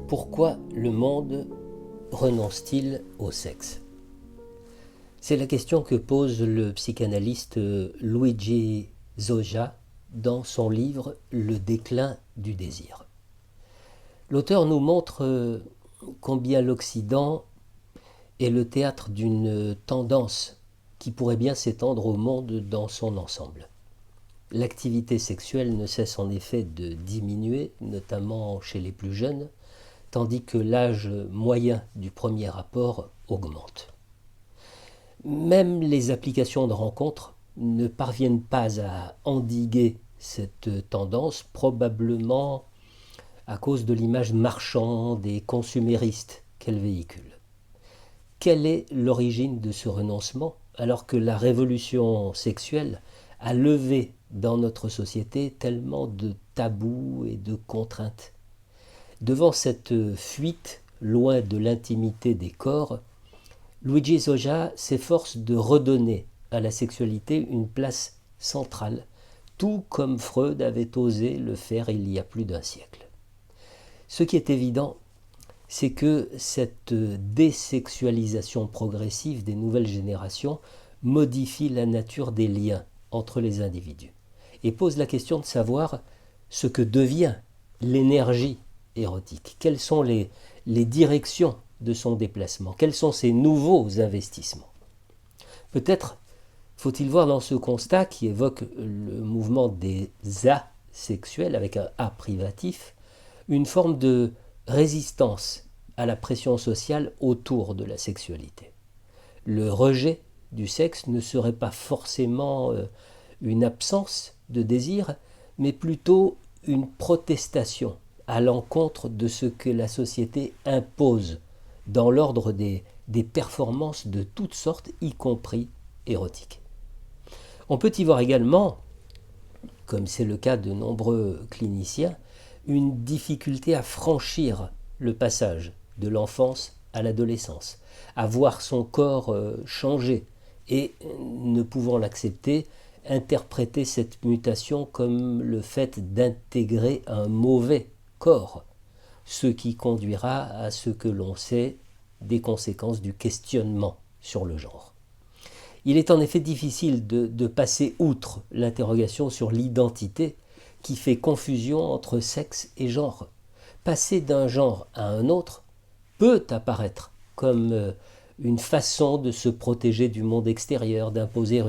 Pourquoi le monde renonce-t-il au sexe? C'est la question que pose le psychanalyste Luigi Zoja dans son livre Le déclin du désir. L'auteur nous montre combien l'Occident est le théâtre d'une tendance qui pourrait bien s'étendre au monde dans son ensemble. L'activité sexuelle ne cesse en effet de diminuer, notamment chez les plus jeunes, tandis que l'âge moyen du premier rapport augmente. Même les applications de rencontres ne parviennent pas à endiguer cette tendance, probablement à cause de l'image marchande et consumérisite qu'elle véhicule. Quelle est l'origine de ce renoncement, alors que la révolution sexuelle a levé dans notre société tellement de tabous et de contraintes? Devant cette fuite, loin de l'intimité des corps, Luigi Zoja s'efforce de redonner à la sexualité une place centrale, tout comme Freud avait osé le faire il y a plus d'un siècle. Ce qui est évident, c'est que cette désexualisation progressive des nouvelles générations modifie la nature des liens entre les individus et pose la question de savoir ce que devient l'énergie érotique. Quelles sont les directions de son déplacement? Quels sont ses nouveaux investissements? Peut-être faut-il voir dans ce constat qui évoque le mouvement des asexuels avec un A privatif, une forme de résistance à la pression sociale autour de la sexualité. Le rejet du sexe ne serait pas forcément une absence de désir, mais plutôt une protestation à l'encontre de ce que la société impose dans l'ordre des performances de toutes sortes, y compris érotiques. On peut y voir également, comme c'est le cas de nombreux cliniciens, une difficulté à franchir le passage de l'enfance à l'adolescence, à voir son corps changer et, ne pouvant l'accepter, interpréter cette mutation comme le fait d'intégrer un mauvais corps, ce qui conduira à ce que l'on sait des conséquences du questionnement sur le genre. Il est en effet difficile de passer outre l'interrogation sur l'identité qui fait confusion entre sexe et genre. Passer d'un genre à un autre peut apparaître comme une façon de se protéger du monde extérieur, d'imposer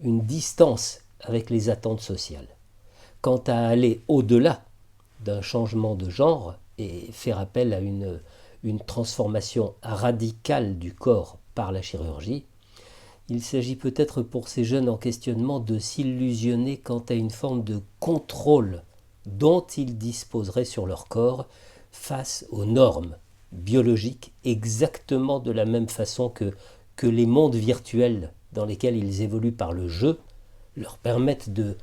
une distance avec les attentes sociales. Quant à aller au-delà d'un changement de genre et faire appel à une transformation radicale du corps par la chirurgie, il s'agit peut-être pour ces jeunes en questionnement de s'illusionner quant à une forme de contrôle dont ils disposeraient sur leur corps face aux normes biologiques, exactement de la même façon que les mondes virtuels dans lesquels ils évoluent par le jeu leur permettent de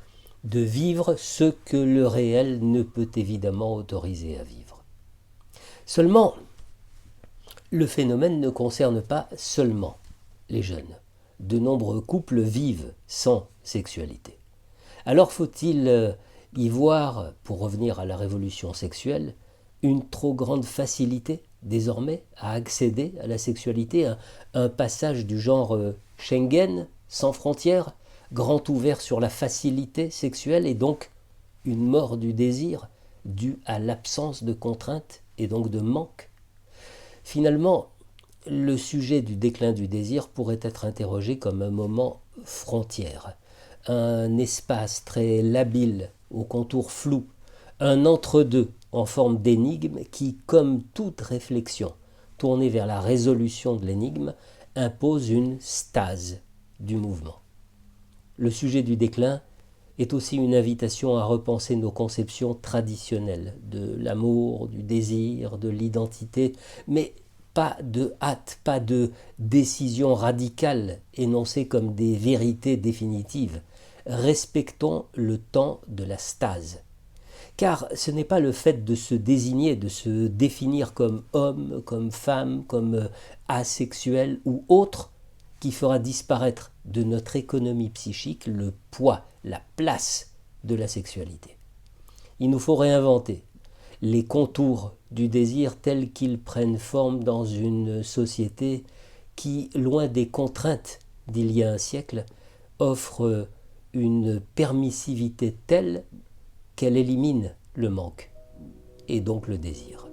vivre ce que le réel ne peut évidemment autoriser à vivre. Seulement, le phénomène ne concerne pas seulement les jeunes. De nombreux couples vivent sans sexualité. Alors faut-il y voir, pour revenir à la révolution sexuelle, une trop grande facilité désormais à accéder à la sexualité, un passage du genre Schengen, sans frontières, grand ouvert sur la facilité sexuelle et donc une mort du désir due à l'absence de contraintes et donc de manque? Finalement, le sujet du déclin du désir pourrait être interrogé comme un moment frontière, un espace très labile, aux contours flous, un entre-deux en forme d'énigme qui, comme toute réflexion tournée vers la résolution de l'énigme, impose une stase du mouvement. Le sujet du déclin est aussi une invitation à repenser nos conceptions traditionnelles de l'amour, du désir, de l'identité, mais pas de hâte, pas de décision radicale énoncée comme des vérités définitives. Respectons le temps de la stase. Car ce n'est pas le fait de se désigner, de se définir comme homme, comme femme, comme asexuel ou autre qui fera disparaître de notre économie psychique le poids, la place de la sexualité. Il nous faut réinventer les contours du désir tels qu'ils prennent forme dans une société qui, loin des contraintes d'il y a un siècle, offre une permissivité telle qu'elle élimine le manque et donc le désir.